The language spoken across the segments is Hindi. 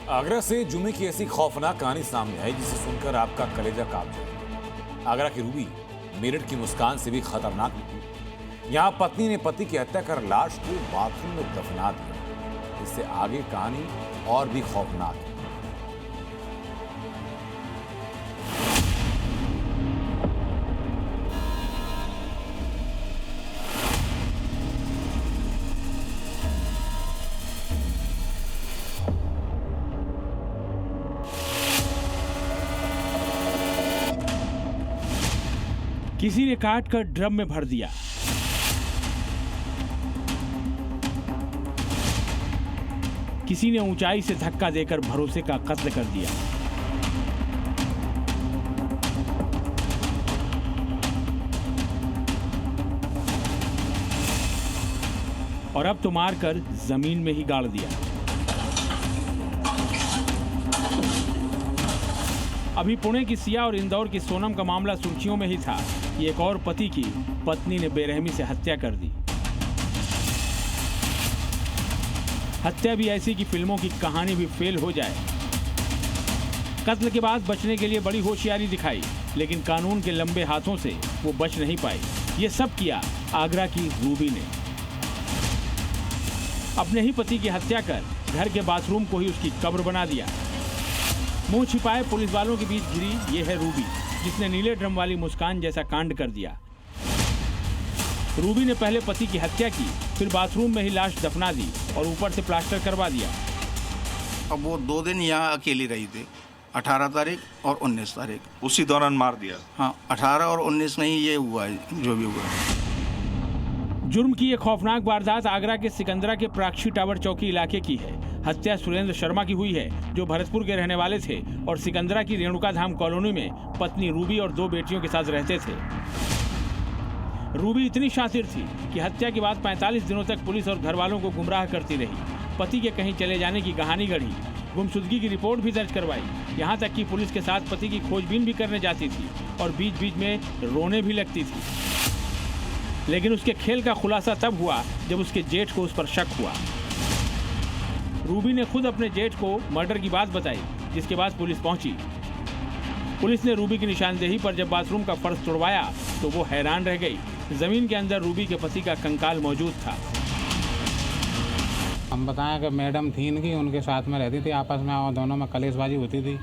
आगरा से जुमे की ऐसी खौफनाक कहानी सामने आई जिसे सुनकर आपका कलेजा कांप जाए। आगरा की रूबी मेरठ की मुस्कान से भी खतरनाक निकली। यहां पत्नी ने पति की हत्या कर लाश को बाथरूम में दफना दिया। इससे आगे कहानी और भी खौफनाक है। किसी ने काट कर ड्रम में भर दिया। किसी ने ऊंचाई से धक्का देकर भरोसे का कत्ल कर दिया। और अब तो मारकर जमीन में ही गाड़ दिया। अभी पुणे की सिया और इंदौर की सोनम का मामला सुर्खियों में ही था कि एक और पति की पत्नी ने बेरहमी से हत्या कर दी। हत्या भी ऐसी कि फिल्मों की कहानी भी फेल हो जाए। कत्ल के बाद बचने के लिए बड़ी होशियारी दिखाई, लेकिन कानून के लंबे हाथों से वो बच नहीं पाई। ये सब किया आगरा की रूबी ने। अपने ही पति की हत्या कर घर के बाथरूम को ही उसकी कब्र बना दिया। मुंह छिपाए पुलिस वालों के बीच घिरी ये है रूबी, जिसने नीले ड्रम वाली मुस्कान जैसा कांड कर दिया। रूबी ने पहले पति की हत्या की, फिर बाथरूम में ही लाश दफना दी और ऊपर से प्लास्टर करवा दिया। अब वो 2 दिन यहाँ अकेली रही थी, 18 तारीख और 19 तारीख। उसी दौरान मार दिया। हाँ, 18 और 19 में ही ये हुआ है जो भी हुआ है। जुर्म की एक खौफनाक वारदात आगरा के सिकंदरा के प्राक्षी टावर चौकी इलाके की है। हत्या सुरेंद्र शर्मा की हुई है, जो भरतपुर के रहने वाले थे और सिकंदरा की रेणुका धाम कॉलोनी में पत्नी रूबी और 2 बेटियों के साथ रहते थे। रूबी इतनी शातिर थी कि हत्या के बाद 45 दिनों तक पुलिस और घर वालों को गुमराह करती रही। पति के कहीं चले जाने की कहानी गढ़ी, गुमशुदगी की रिपोर्ट भी दर्ज करवाई। यहाँ तक कि पुलिस के साथ पति की खोजबीन भी करने जाती थी और बीच बीच में रोने भी लगती थी। लेकिन उसके खेल का खुलासा तब हुआ जब उसके जेठ को उस पर शक हुआ। रूबी ने खुद अपने जेठ को मर्डर की बात बताई, जिसके बाद पुलिस पहुंची। पुलिस ने रूबी की निशानदेही पर जब बाथरूम का फर्श तोड़वाया तो वो हैरान रह गई। जमीन के अंदर रूबी के पति का कंकाल मौजूद था। हम बताएं कि मैडम थी इनकी, उनके साथ में रहती थी, आपस में और दोनों में कलेशबाजी होती थी।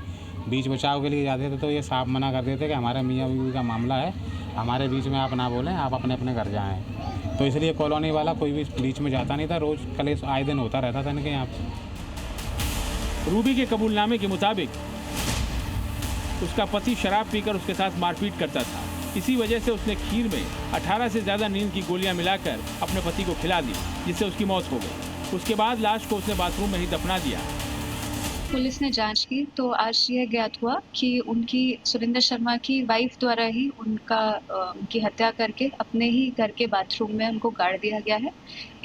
बीच बचाव के लिए जाते थे तो ये साफ मना कर देते कि हमारे मियाँ बीवी का मामला है, हमारे बीच में आप ना बोलें, आप अपने अपने घर जाएं। तो इसलिए कॉलोनी वाला कोई भी बीच में जाता नहीं था। रोज कलेश आए दिन होता रहता था इनके यहाँ। रूबी के कबूलनामे के मुताबिक उसका पति शराब पीकर उसके साथ मारपीट करता था। इसी वजह से उसने खीर में 18 से ज्यादा नींद की गोलियां मिलाकर अपने पति को खिला दी, जिससे उसकी मौत हो गई। उसके बाद लाश को उसने बाथरूम में ही दफना दिया। पुलिस ने जांच की तो आज यह ज्ञात हुआ कि उनकी सुरेंद्र शर्मा की वाइफ द्वारा ही उनकी हत्या करके अपने ही घर के बाथरूम में उनको गाड़ दिया गया है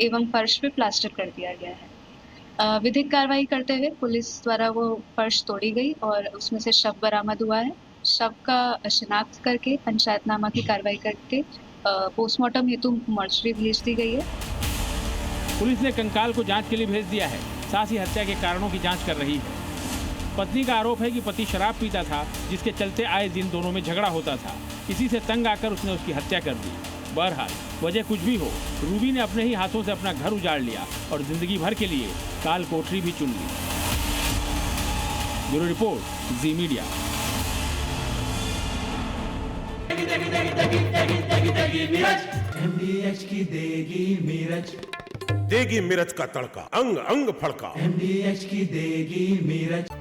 एवं फर्श पे प्लास्टर कर दिया गया है। विधिक कार्रवाई करते हुए पुलिस द्वारा वो फर्श तोड़ी गई और उसमें से शव बरामद हुआ है। शव का शिनाख्त करके पंचायतनामा की कार्रवाई करके पोस्टमार्टम हेतु मॉर्चरी भेज दी गई है। पुलिस ने कंकाल को जांच के लिए भेज दिया है, साथ ही हत्या के कारणों की जांच कर रही है। पत्नी का आरोप है कि पति शराब पीता था, जिसके चलते आए दिन दोनों में झगड़ा होता था। इसी से तंग आकर उसने उसकी हत्या कर दी। बहरहाल वजह कुछ भी हो, रूबी ने अपने ही हाथों से अपना घर उजाड़ लिया और जिंदगी भर के लिए काल कोठरी भी चुन ली। ब्यूरो रिपोर्ट, जी मीडिया। MDH की देगी मिर्च, देगी मिर्च का तड़का, अंग अंग फड़का। MDH की देगी मिर्च।